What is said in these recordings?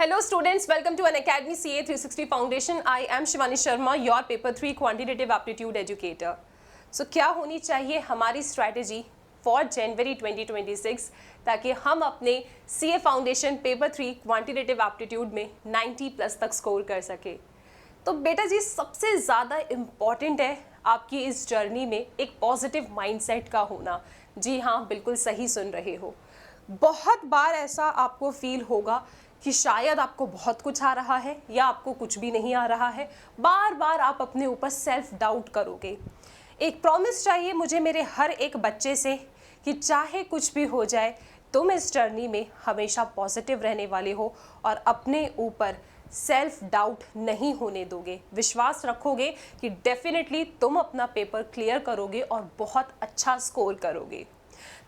Hello students, welcome to Unacademy CA 360 Foundation. I am Shivani Sharma, your paper 3 quantitative aptitude educator. So क्या होनी चाहिए हमारी strategy for January 2026 ताकि हम अपने CA Foundation paper 3 quantitative aptitude में 90 plus तक स्कोर कर सके। तो बेटा जी सबसे ज़्यादा इम्पॉर्टेंट है आपकी इस जर्नी में एक पॉजिटिव माइंडसेट का होना। जी हाँ, बिल्कुल सही सुन रहे हो। बहुत बार ऐसा आपको फील होगा कि शायद आपको बहुत कुछ आ रहा है या आपको कुछ भी नहीं आ रहा है। बार बार आप अपने ऊपर सेल्फ डाउट करोगे। एक प्रॉमिस चाहिए मुझे मेरे हर एक बच्चे से कि चाहे कुछ भी हो जाए तुम इस जर्नी में हमेशा पॉजिटिव रहने वाले हो और अपने ऊपर सेल्फ डाउट नहीं होने दोगे। विश्वास रखोगे कि डेफिनेटली तुम अपना पेपर क्लियर करोगे और बहुत अच्छा स्कोर करोगे।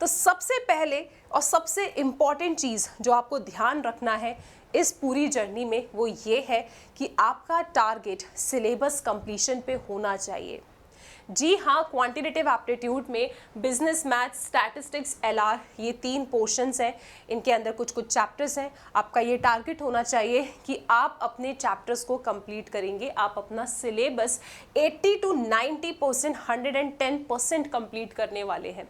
तो सबसे पहले और सबसे इम्पॉर्टेंट चीज़ जो आपको ध्यान रखना है इस पूरी जर्नी में वो ये है कि आपका टारगेट सिलेबस कंप्लीशन पे होना चाहिए। जी हाँ, क्वांटिटेटिव एप्टीट्यूड में बिजनेस, मैथ्स, स्टैटिस्टिक्स, एलआर ये 3 पोर्शंस हैं। इनके अंदर कुछ कुछ चैप्टर्स हैं। आपका ये टारगेट होना चाहिए कि आप अपने चैप्टर्स को कंप्लीट करेंगे। आप अपना सिलेबस 80 to 90%, 110% कंप्लीट करने वाले हैं।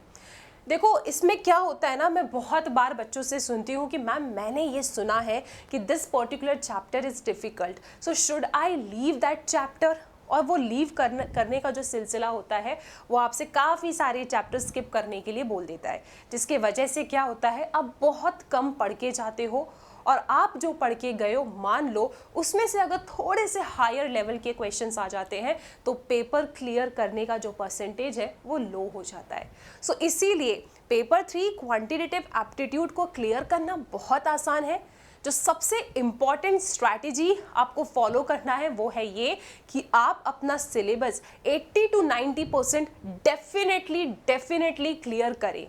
देखो इसमें क्या होता है ना, मैं बहुत बार बच्चों से सुनती हूँ कि मैम मैंने ये सुना है कि this particular chapter is difficult, so should I leave that chapter. और वो लीव करने का जो सिलसिला होता है वो आपसे काफ़ी सारे चैप्टर स्किप करने के लिए बोल देता है, जिसके वजह से क्या होता है आप बहुत कम पढ़ के जाते हो और आप जो पढ़ के गए हो मान लो उसमें से अगर थोड़े से हायर लेवल के क्वेश्चंस आ जाते हैं तो पेपर क्लियर करने का जो परसेंटेज है वो लो हो जाता है। सो इसीलिए पेपर 3 क्वांटिटेटिव एप्टीट्यूड को क्लियर करना बहुत आसान है। जो सबसे इम्पॉर्टेंट स्ट्रैटेजी आपको फॉलो करना है वो है ये कि आप अपना सिलेबस 80 to 90% डेफिनेटली क्लियर करें।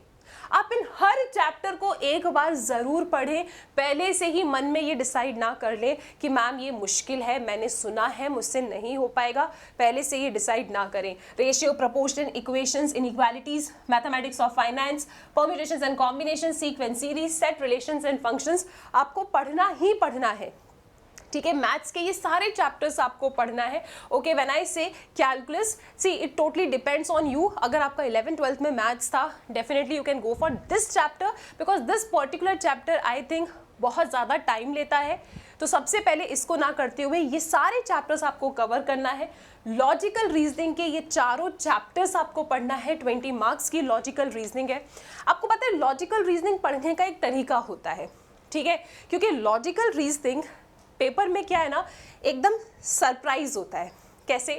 आप इन हर चैप्टर को एक बार ज़रूर पढ़ें। पहले से ही मन में ये डिसाइड ना कर लें कि मैम ये मुश्किल है, मैंने सुना है मुझसे नहीं हो पाएगा। पहले से ये डिसाइड ना करें। Ratio, proportion, equations, inequalities, mathematics of finance, permutations and combination, sequence series, set relations and functions आपको पढ़ना ही पढ़ना है। ठीक है, मैथ्स के ये सारे चैप्टर्स आपको पढ़ना है। ओके, व्हेन आई से calculus, see it totally depends on you. अगर आपका 11th-12th में मैथ्स था definitely you can go for this chapter because this particular chapter I think बहुत ज़्यादा टाइम लेता है। तो सबसे पहले इसको ना करते हुए ये सारे चैप्टर्स आपको कवर करना है। लॉजिकल रीजनिंग के ये चारों चैप्टर्स आपको पढ़ना है। 20 मार्क्स की लॉजिकल रीजनिंग है। आपको पता है लॉजिकल रीजनिंग पढ़ने का एक तरीका होता है, ठीक है, क्योंकि लॉजिकल रीजनिंग पेपर में क्या है ना एकदम सरप्राइज होता है। कैसे?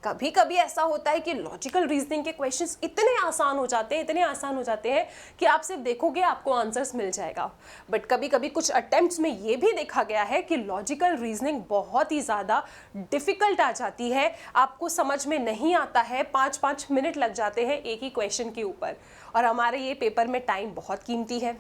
कभी कभी ऐसा होता है कि लॉजिकल रीजनिंग के क्वेश्चंस इतने आसान हो जाते हैं कि आप सिर्फ देखोगे आपको आंसर्स मिल जाएगा। बट कभी कभी कुछ अटेम्प्ट्स में ये भी देखा गया है कि लॉजिकल रीजनिंग बहुत ही ज़्यादा डिफ़िकल्ट आ जाती है, आपको समझ में नहीं आता है, 5-5 मिनट लग जाते हैं एक ही क्वेश्चन के ऊपर। और हमारे ये पेपर में टाइम बहुत कीमती है,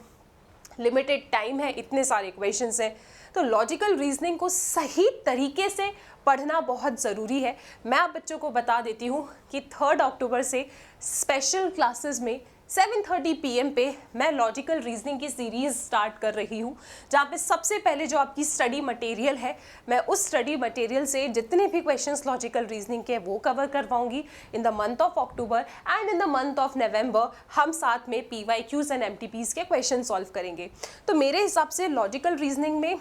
लिमिटेड टाइम है, इतने सारे क्वेश्चंस हैं। तो लॉजिकल रीजनिंग को सही तरीके से पढ़ना बहुत ज़रूरी है। मैं आप बच्चों को बता देती हूँ कि 3 अक्टूबर से स्पेशल क्लासेस में 7:30 PM पे मैं लॉजिकल रीजनिंग की सीरीज़ स्टार्ट कर रही हूँ, जहाँ पे सबसे पहले जो आपकी स्टडी मटेरियल है मैं उस स्टडी मटेरियल से जितने भी क्वेश्चंस लॉजिकल रीजनिंग के वो कवर करवाऊंगी। In the month of October and in the month of November हम साथ में PYQs एंड MTPs के क्वेश्चन सॉल्व करेंगे। तो मेरे हिसाब से लॉजिकल रीजनिंग में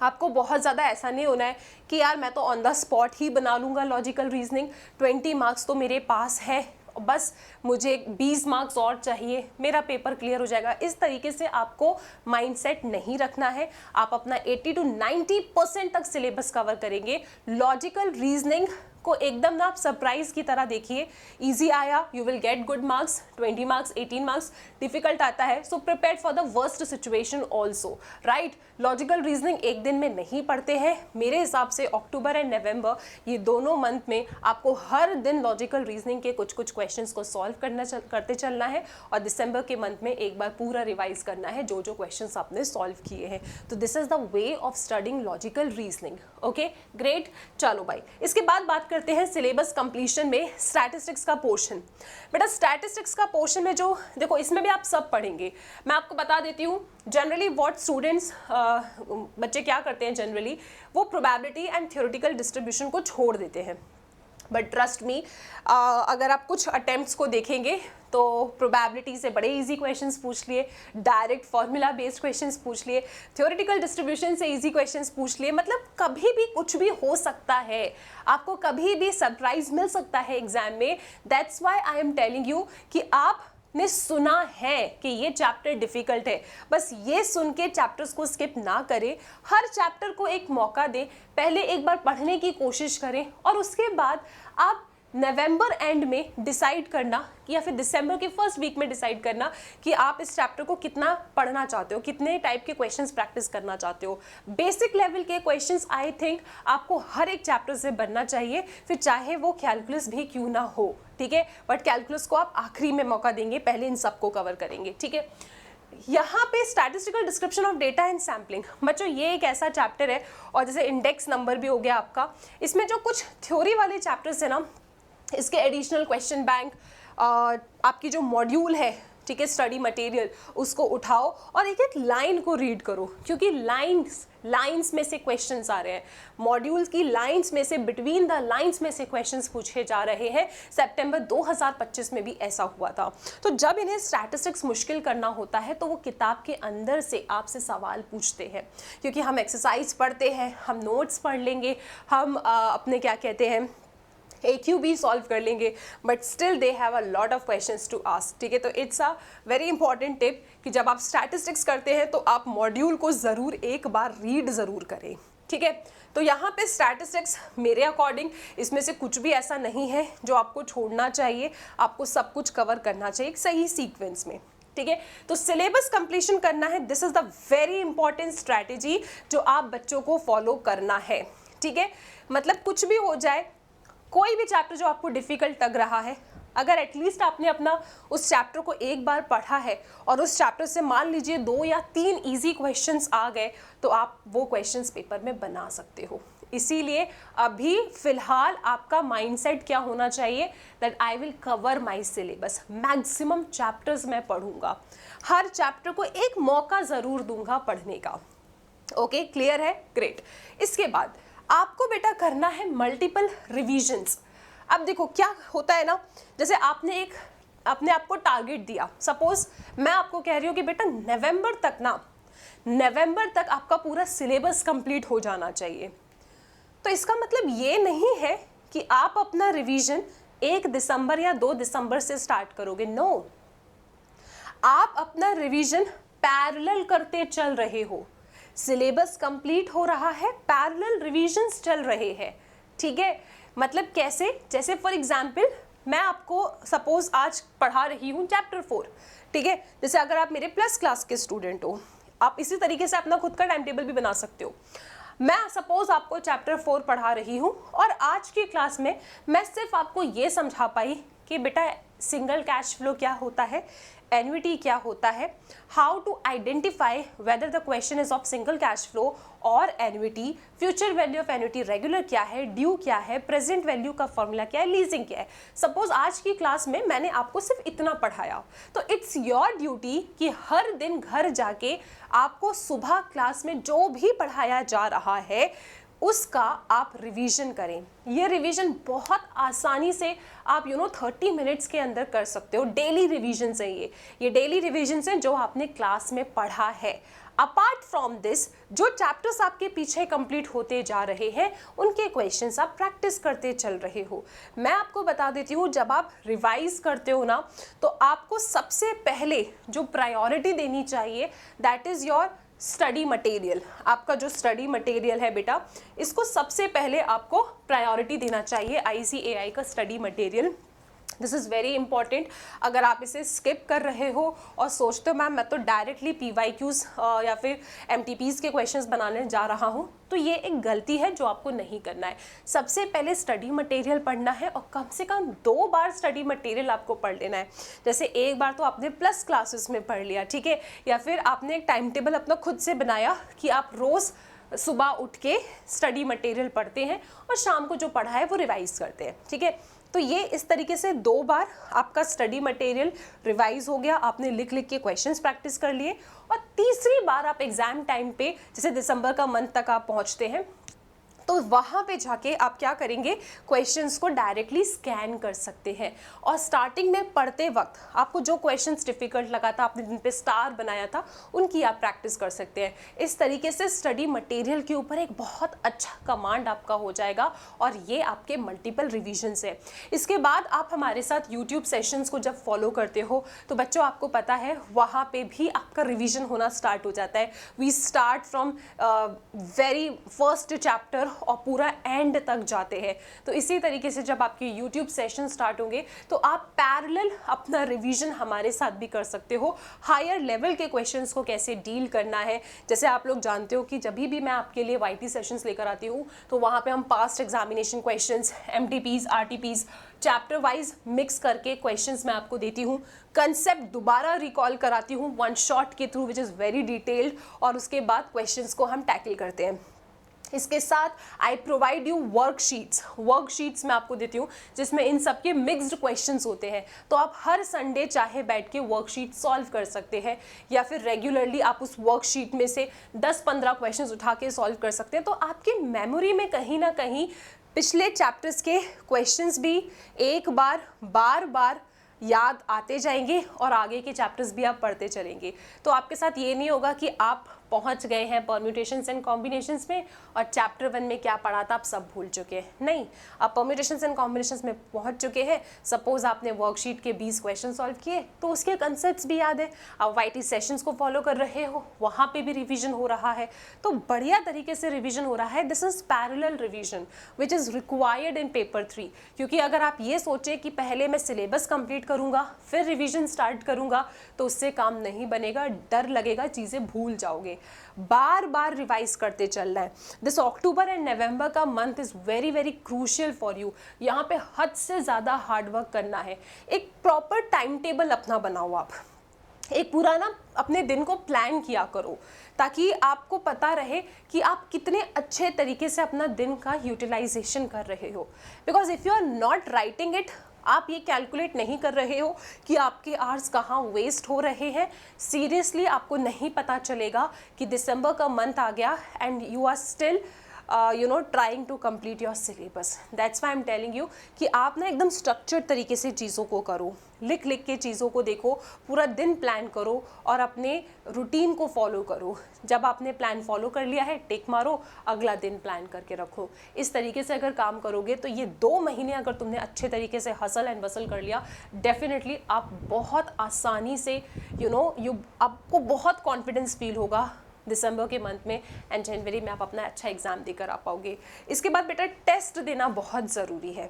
आपको बहुत ज़्यादा ऐसा नहीं होना है कि यार मैं तो ऑन द स्पॉट ही बना लूँगा लॉजिकल रीजनिंग, 20 मार्क्स तो मेरे पास है, बस मुझे 20 मार्क्स और चाहिए, मेरा पेपर क्लियर हो जाएगा। इस तरीके से आपको माइंडसेट नहीं रखना है। आप अपना 80 to 90% तक सिलेबस कवर करेंगे। लॉजिकल रीजनिंग को एकदम ना आप सरप्राइज की तरह देखिए। इजी आया you will get good marks, 20 marks, 18 marks. Difficult आता है so prepare for the worst situation also, right. Logical reasoning एक दिन में नहीं पढ़ते हैं। मेरे हिसाब से अक्टूबर एंड नवंबर ये दोनों मंथ में आपको हर दिन लॉजिकल रीजनिंग के कुछ कुछ क्वेश्चंस को सॉल्व करते चलना है और दिसंबर के मंथ में एक बार पूरा रिवाइज करना है जो जो क्वेश्चंस आपने सॉल्व किए हैं। तो this is the way of studying logical reasoning. Okay, great. चलो भाई, इसके बाद बात करते हैं सिलेबस कंप्लीशन में स्टैटिस्टिक्स का पोर्शन। बेटा स्टैटिस्टिक्स का पोर्शन में जो देखो इसमें भी आप सब पढ़ेंगे। मैं आपको बता देती हूँ जनरली व्हाट स्टूडेंट्स बच्चे क्या करते हैं जनरली, वो प्रोबेबिलिटी एंड थ्योरेटिकल डिस्ट्रीब्यूशन को छोड़ देते हैं। बट ट्रस्ट मी, अगर आप कुछ अटेम्प्ट्स को देखेंगे तो प्रोबेबिलिटी से बड़े इजी क्वेश्चंस पूछ लिए, डायरेक्ट फॉर्मूला बेस्ड क्वेश्चंस पूछ लिए, थ्योरेटिकल डिस्ट्रीब्यूशन से इजी क्वेश्चंस पूछ लिए। मतलब कभी भी कुछ भी हो सकता है, आपको कभी भी सरप्राइज मिल सकता है एग्जाम में। That's why I am telling you कि आप ने सुना है कि ये चैप्टर डिफिकल्ट है, बस ये सुन के चैप्टर्स को स्किप ना करें, हर चैप्टर को एक मौका दें, पहले एक बार पढ़ने की कोशिश करें और उसके बाद आप नवंबर एंड में डिसाइड करना या फिर दिसंबर के फर्स्ट वीक में डिसाइड करना कि आप इस चैप्टर को कितना पढ़ना चाहते हो, कितने टाइप के क्वेश्चंस प्रैक्टिस करना चाहते हो। बेसिक लेवल के क्वेश्चंस आई थिंक आपको हर एक चैप्टर से बनना चाहिए, फिर चाहे वो कैलकुलस भी क्यों ना हो, ठीक है। बट कैलकुलस को आप आखिरी में मौका देंगे, पहले इन सबको कवर करेंगे, ठीक है। यहाँ पे statistical description of data and sampling, बच्चों ये एक ऐसा चैप्टर है, और जैसे इंडेक्स नंबर भी हो गया आपका, इसमें जो कुछ थ्योरी वाले चैप्टर्स है ना, इसके एडिशनल क्वेश्चन बैंक, आपकी जो मॉड्यूल है, ठीक है, स्टडी मटेरियल, उसको उठाओ और एक एक लाइन को रीड करो, क्योंकि लाइंस में से क्वेश्चंस आ रहे हैं, मॉड्यूल्स की लाइंस में से, बिटवीन द लाइंस में से क्वेश्चंस पूछे जा रहे हैं। सितंबर 2025 में भी ऐसा हुआ था। तो जब इन्हें स्टैटिस्टिक्स मुश्किल करना होता है तो वो किताब के अंदर से आपसे सवाल पूछते हैं, क्योंकि हम एक्सरसाइज पढ़ते हैं, हम नोट्स पढ़ लेंगे, हम अपने क्या कहते हैं AQ भी सॉल्व कर लेंगे, but still they have a lot of questions to ask, ठीक है। तो it's a very important tip कि जब आप स्टैटिस्टिक्स करते हैं तो आप मॉड्यूल को ज़रूर एक बार रीड ज़रूर करें, ठीक है। तो यहाँ पे स्टैटिस्टिक्स मेरे अकॉर्डिंग इसमें से कुछ भी ऐसा नहीं है जो आपको छोड़ना चाहिए, आपको सब कुछ कवर करना चाहिए एक सही सीक्वेंस में, ठीक है। तो सिलेबस कंप्लीशन करना है, this is the very important strategy जो आप बच्चों को फॉलो करना है, ठीक है। मतलब कुछ भी हो जाए, कोई भी चैप्टर जो आपको डिफिकल्ट लग रहा है, अगर एटलीस्ट आपने अपना उस चैप्टर को एक बार पढ़ा है और उस चैप्टर से मान लीजिए 2 या 3 इजी क्वेश्चंस आ गए, तो आप वो क्वेश्चंस पेपर में बना सकते हो। इसीलिए अभी फिलहाल आपका माइंडसेट क्या होना चाहिए, that I will cover my syllabus, maximum chapters मैं पढ़ूंगा, हर चैप्टर को एक मौका ज़रूर दूंगा पढ़ने का। ओके, क्लियर है? ग्रेट। इसके बाद आपको बेटा करना है मल्टीपल रिवीजन्स। अब देखो क्या होता है ना, जैसे आपने एक अपने आप को टारगेट दिया, सपोज मैं आपको कह रही हूँ कि बेटा नवंबर तक आपका पूरा सिलेबस कंप्लीट हो जाना चाहिए। तो इसका मतलब ये नहीं है कि आप अपना रिवीजन 1 दिसंबर या 2 दिसंबर से स्टार्ट करोगे, नो। आप अपना रिवीजन पैरेलल करते चल रहे हो, सिलेबस कंप्लीट हो रहा है, पैरेलल रिवीजन्स चल रहे हैं, ठीक है। मतलब कैसे, जैसे फॉर एग्जांपल मैं आपको सपोज आज पढ़ा रही हूँ चैप्टर 4, ठीक है। जैसे अगर आप मेरे प्लस क्लास के स्टूडेंट हो, आप इसी तरीके से अपना खुद का टाइम टेबल भी बना सकते हो। मैं सपोज आपको चैप्टर 4 पढ़ा रही हूँ और आज की क्लास में मैं सिर्फ आपको ये समझा पाई कि बेटा सिंगल कैश फ्लो क्या होता है, एन्युटी क्या होता है, how to identify whether the question is of single cash flow और annuity, future value of annuity regular क्या है, ड्यू क्या है, प्रेजेंट वैल्यू का फॉर्मूला क्या है, लीजिंग क्या है। सपोज आज की क्लास में मैंने आपको सिर्फ इतना पढ़ाया, तो इट्स योर ड्यूटी कि हर दिन घर जाके आपको सुबह क्लास में जो भी पढ़ाया जा रहा है उसका आप रिवीजन करें। ये रिवीजन बहुत आसानी से आप 30 मिनट्स के अंदर कर सकते हो। डेली रिवीजन है ये डेली रिवीजन है जो आपने क्लास में पढ़ा है। अपार्ट फ्रॉम दिस, जो चैप्टर्स आपके पीछे कंप्लीट होते जा रहे हैं उनके क्वेश्चंस आप प्रैक्टिस करते चल रहे हो। मैं आपको बता देती हूँ, जब आप रिवाइज करते हो ना, तो आपको सबसे पहले जो प्रायोरिटी देनी चाहिए that is your study material. आपका जो स्टडी मटेरियल है बेटा, इसको सबसे पहले आपको प्रायोरिटी देना चाहिए। ICAI का study material, this is very important. अगर आप इसे स्किप कर रहे हो और सोचते हो मैम मैं तो डायरेक्टली PYQs या फिर MTPs के क्वेश्चंस बनाने जा रहा हूँ, तो ये एक गलती है जो आपको नहीं करना है। सबसे पहले स्टडी मटेरियल पढ़ना है और कम से कम 2 बार स्टडी मटेरियल आपको पढ़ लेना है। जैसे एक बार तो आपने प्लस क्लासेस में पढ़ लिया, ठीक है, या फिर आपने एक टाइम टेबल अपना खुद से बनाया कि आप रोज़ सुबह उठ के स्टडी मटेरियल पढ़ते हैं और शाम को जो पढ़ा है वो रिवाइज करते हैं, ठीक है। तो ये इस तरीके से 2 बार आपका स्टडी मटेरियल रिवाइज हो गया, आपने लिख लिख के क्वेश्चंस प्रैक्टिस कर लिए, और तीसरी बार आप एग्जाम टाइम पे जैसे दिसंबर का मंथ तक आप पहुंचते हैं तो वहाँ पे जाके आप क्या करेंगे, क्वेश्चंस को डायरेक्टली स्कैन कर सकते हैं। और स्टार्टिंग में पढ़ते वक्त आपको जो क्वेश्चंस डिफ़िकल्ट लगा था, आपने जिन पे स्टार बनाया था, उनकी आप प्रैक्टिस कर सकते हैं। इस तरीके से स्टडी मटेरियल के ऊपर एक बहुत अच्छा कमांड आपका हो जाएगा और ये आपके मल्टीपल रिविजन्स है। इसके बाद आप हमारे साथ यूट्यूब सेशंस को जब फॉलो करते हो तो बच्चों आपको पता है वहाँ पे भी आपका रिविजन होना स्टार्ट हो जाता है। We start from very first chapter और पूरा एंड तक जाते हैं। तो इसी तरीके से जब आपके YouTube सेशन स्टार्ट होंगे तो आप पैरेलल अपना रिवीजन हमारे साथ भी कर सकते हो। हायर लेवल के क्वेश्चंस को कैसे डील करना है, जैसे आप लोग जानते हो कि जब भी मैं आपके लिए YT सेशंस लेकर आती हूँ तो वहाँ पे हम past examination questions, MTPs, RTPs chapter wise mix करके क्वेश्चंस मैं आपको देती हूँ, कंसेप्ट दोबारा रिकॉल कराती हूँ वन शॉट के through which is very detailed, और उसके बाद क्वेश्चंस को हम टैकल करते हैं। इसके साथ आई प्रोवाइड यू वर्कशीट्स मैं आपको देती हूँ जिसमें इन सब के मिक्स्ड क्वेश्चंस होते हैं। तो आप हर संडे चाहे बैठ के वर्कशीट सॉल्व कर सकते हैं या फिर रेगुलरली आप उस वर्कशीट में से 10-15 क्वेश्चंस उठा के सॉल्व कर सकते हैं। तो आपकी मेमोरी में कहीं ना कहीं पिछले चैप्टर्स के क्वेश्चंस भी एक बार बार याद आते जाएंगे और आगे के चैप्टर्स भी आप पढ़ते चलेंगे। तो आपके साथ ये नहीं होगा कि आप पहुंच गए हैं परम्यूटेशंस एंड कॉम्बिनेशंस में और चैप्टर 1 में क्या पढ़ा था आप सब भूल चुके हैं। नहीं, आप परम्यूटेशंस एंड कॉम्बिनेशंस में पहुंच चुके हैं। सपोज आपने वर्कशीट के 20 क्वेश्चन सॉल्व किए तो उसके कंसेप्ट्स भी याद है। आप YT सेशंस को फॉलो कर रहे हो, वहाँ पे भी रिवीजन हो रहा है, तो बढ़िया तरीके से रिवीजन हो रहा है। This is parallel revision which is required in paper 3। क्योंकि अगर आप ये सोचें कि पहले मैं सिलेबस कंप्लीट करूँगा फिर रिवीजन स्टार्ट करूँगा तो उससे काम नहीं बनेगा, डर लगेगा, चीज़ें भूल जाओगे। बार बार रिवाइज करते चलना है। दिस अक्टूबर एंड नवंबर का month is very very crucial for you. यहाँ पे हद से ज़्यादा हार्डवर्क करना है। एक प्रॉपर टाइम टेबल अपना बनाओ, आप एक पूरा ना अपने दिन को प्लान किया करो ताकि आपको पता रहे कि आप कितने अच्छे तरीके से अपना दिन का यूटिलाइजेशन कर रहे हो। Because if you are not writing it, आप ये कैलकुलेट नहीं कर रहे हो कि आपके आवर्स कहाँ वेस्ट हो रहे हैं, सीरियसली आपको नहीं पता चलेगा कि दिसंबर का मंथ आ गया and you are still trying to complete your syllabus. That's why I am telling you कि आप ना एकदम स्ट्रक्चर्ड तरीके से चीज़ों को करो, लिख लिख के चीज़ों को देखो, पूरा दिन प्लान करो और अपने रूटीन को फॉलो करो। जब आपने प्लान फॉलो कर लिया है टिक मारो, अगला दिन प्लान करके रखो। इस तरीके से अगर काम करोगे तो ये 2 महीने अगर तुमने अच्छे तरीके से हसल एंड बसल कर लिया, डेफिनेटली आप बहुत आसानी से आपको बहुत कॉन्फिडेंस फील होगा दिसंबर के मंथ में एंड जनवरी में आप अपना अच्छा एग्ज़ाम देकर आ पाओगे। इसके बाद बेटा टेस्ट देना बहुत ज़रूरी है।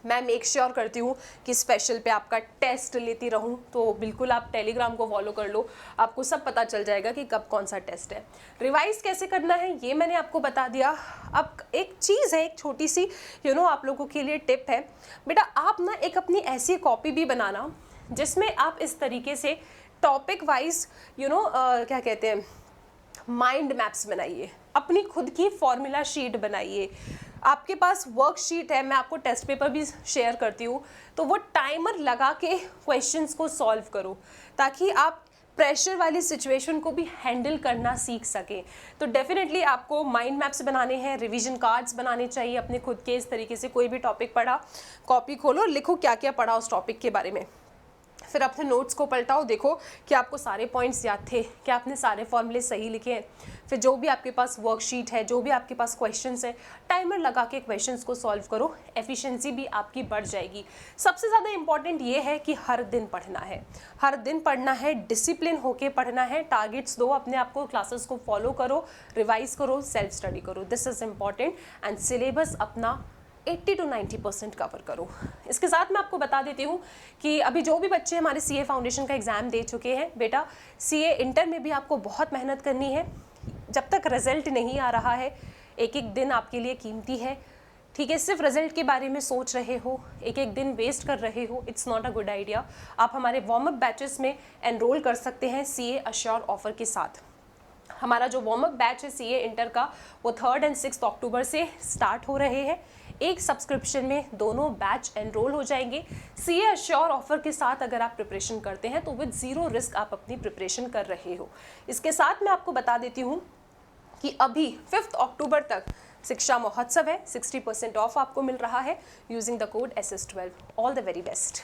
मैं मेक श्योर करती हूँ कि स्पेशल पे आपका टेस्ट लेती रहूँ, तो बिल्कुल आप टेलीग्राम को फॉलो कर लो, आपको सब पता चल जाएगा कि कब कौन सा टेस्ट है। रिवाइज कैसे करना है ये मैंने आपको बता दिया। अब एक चीज़ है, एक छोटी सी आप लोगों के लिए टिप है बेटा, आप ना एक अपनी ऐसी कॉपी भी बनाना जिसमें आप इस तरीके से टॉपिक वाइज क्या कहते हैं माइंड मैप्स बनाइए, अपनी खुद की फॉर्मूला शीट बनाइए। आपके पास वर्कशीट है, मैं आपको टेस्ट पेपर भी शेयर करती हूँ, तो वो टाइमर लगा के क्वेश्चंस को सॉल्व करो ताकि आप प्रेशर वाली सिचुएशन को भी हैंडल करना सीख सकें। तो डेफिनेटली आपको माइंड मैप्स बनाने हैं, रिवीजन कार्ड्स बनाने चाहिए अपने खुद के। इस तरीके से कोई भी टॉपिक पढ़ा, कॉपी खोलो, लिखो क्या क्या पढ़ा उस टॉपिक के बारे में, फिर अपने नोट्स को पलटाओ, देखो कि आपको सारे पॉइंट्स याद थे, क्या आपने सारे फॉर्मूले सही लिखे हैं। फिर जो भी आपके पास वर्कशीट है, जो भी आपके पास क्वेश्चंस है, टाइमर लगा के क्वेश्चंस को सॉल्व करो, एफिशिएंसी भी आपकी बढ़ जाएगी। सबसे ज़्यादा इंपॉर्टेंट ये है कि हर दिन पढ़ना है, हर दिन पढ़ना है, डिसिप्लिन होके पढ़ना है। टारगेट्स दो अपने आप को, क्लासेस को फॉलो करो, रिवाइज करो, सेल्फ स्टडी करो, this is important. And syllabus अपना 80 to 90% कवर करो। इसके साथ मैं आपको बता देती हूँ कि अभी जो भी बच्चे हमारे CA फाउंडेशन का एग्ज़ाम दे चुके हैं, बेटा CA इंटर में भी आपको बहुत मेहनत करनी है। जब तक रिजल्ट नहीं आ रहा है, एक एक दिन आपके लिए कीमती है, ठीक है। सिर्फ रिजल्ट के बारे में सोच रहे हो, एक एक दिन वेस्ट कर रहे हो, it's not a good idea. आप हमारे वार्म अप बैचेस में एनरोल कर सकते हैं CA अश्योर ऑफर के साथ। हमारा जो वार्म अप बैच है सीए इंटर का वो 3rd और 6th अक्टूबर से स्टार्ट हो रहे हैं। एक सब्सक्रिप्शन में दोनों बैच एनरोल हो जाएंगे। सीए अश्योर ऑफर के साथ अगर आप प्रिपरेशन करते हैं तो विद ज़ीरो रिस्क आप अपनी प्रिपरेशन कर रहे हो। इसके साथ मैं आपको बता देती हूँ कि अभी 5 अक्टूबर तक शिक्षा महोत्सव है, 60% ऑफ आपको मिल रहा है using the code SS12। All the very best.